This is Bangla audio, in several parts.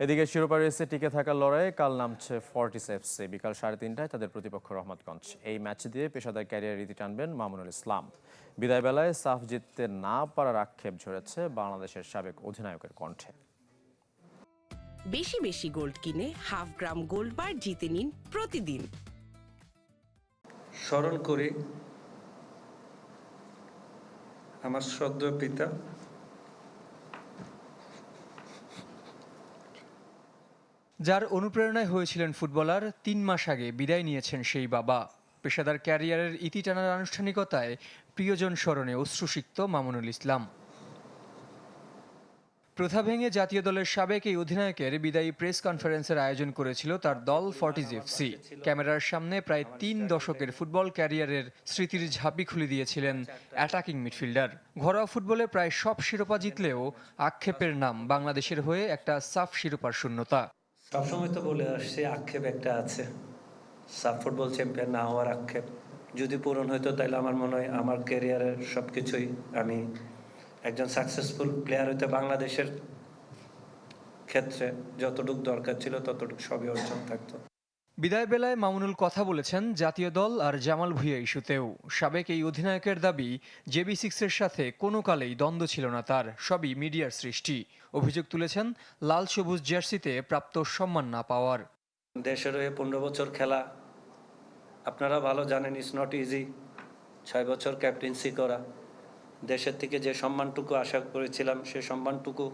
এদিকে শিরোপা রেসে টিকে থাকার লড়াইয়ে কাল নামছে ফর্টিস এফসি। বিকাল 3:30টায় তাদের প্রতিপক্ষ রহমতগঞ্জ। এই ম্যাচ দিয়ে পেশাদার ক্যারিয়ার রীতি টানবেন মামুনুল ইসলাম। বিদায় বেলায় সাফ জিততে না পারার আক্ষেপ ঝরেছে বাংলাদেশের সাবেক অধিনায়কের কণ্ঠে। বেশি বেশি গোল্ড কিনে হাফ গ্রাম গোল্ড বার জিতে নিন প্রতিদিন। স্মরণ করি আমার শ্রদ্ধেয় পিতা যার অনুপ্রেরণায় হয়েছিলেন ফুটবলার, 3 মাস আগে বিদায় নিয়েছেন সেই বাবা। পেশাদার ক্যারিয়ারের ইতি টানার আনুষ্ঠানিকতায় প্রিয়জন স্মরণে অশ্রুসিক্ত মামুনুল ইসলাম। প্রথা ভেঙে জাতীয় দলের সাবেক এই অধিনায়কের বিদায়ী প্রেস কনফারেন্সের আয়োজন করেছিল তার দল ফর্টিস এফসি। ক্যামেরার সামনে প্রায় 3 দশকের ফুটবল ক্যারিয়ারের স্মৃতির ঝাঁপি খুলে দিয়েছিলেন অ্যাটাকিং মিডফিল্ডার। ঘরোয়া ফুটবলে প্রায় সব শিরোপা জিতলেও আক্ষেপের নাম বাংলাদেশের হয়ে একটা সাফ শিরোপার শূন্যতা। সবসময় তো বলে আসছে আক্ষেপ একটা আছে, সাব ফুটবল চ্যাম্পিয়ন না হওয়ার আক্ষেপ। যদি পূরণ হইতো তাহলে আমার মনে হয় আমার ক্যারিয়ারের সবকিছুই, আমি একজন সাকসেসফুল প্লেয়ার হইতে বাংলাদেশের ক্ষেত্রে যতটুকু দরকার ছিল ততটুকু সবই অর্জন থাকতো। বিদায় বেলায় মামুনুল কথা বলেছেন জাতীয় দল আর জামাল ভুঁইয়া ইস্যুতেও। সাবেক এই অধিনায়কের দাবি, JB6-এর সাথে কোনো কালেই দ্বন্দ্ব ছিল না তার, সবই মিডিয়ার সৃষ্টি। অভিযোগ তুলেছেন লাল সবুজ জার্সিতে প্রাপ্ত সম্মান না পাওয়ার। দেশের হয়ে 15 বছর খেলা, আপনারা ভালো জানেন, ইটস নট ইজি। 6 বছর ক্যাপ্টেন্সি করা, দেশের থেকে যে সম্মানটুকু আশা করেছিলাম সে সম্মানটুকু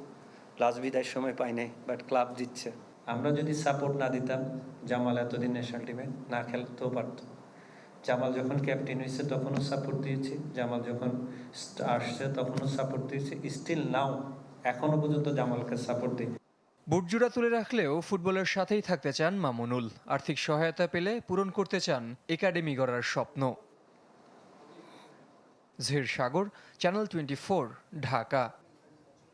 লাস্ট বিদায়ের সময় পাই নাই, বাট ক্লাব দিচ্ছে। আমরা যদি সাপোর্ট না দিতাম, জামাল এতদিন ন্যাশনাল টিমে না খেলতেও পারত। জামাল যখন ক্যাপ্টেন হয়েছে তখনও সাপোর্ট দিয়েছি, জামাল যখন আসছে তখনও সাপোর্ট দিয়েছি, স্টিল নাও এখনো পর্যন্ত জামালকে সাপোর্ট দিই। বুটজোড়া তুলে রাখলেও ফুটবলের সাথেই থাকতে চান মামুনুল। আর্থিক সহায়তা পেলে পূরণ করতে চান একাডেমি গড়ার স্বপ্ন। জহির সাগর, চ্যানেল 24, ঢাকা।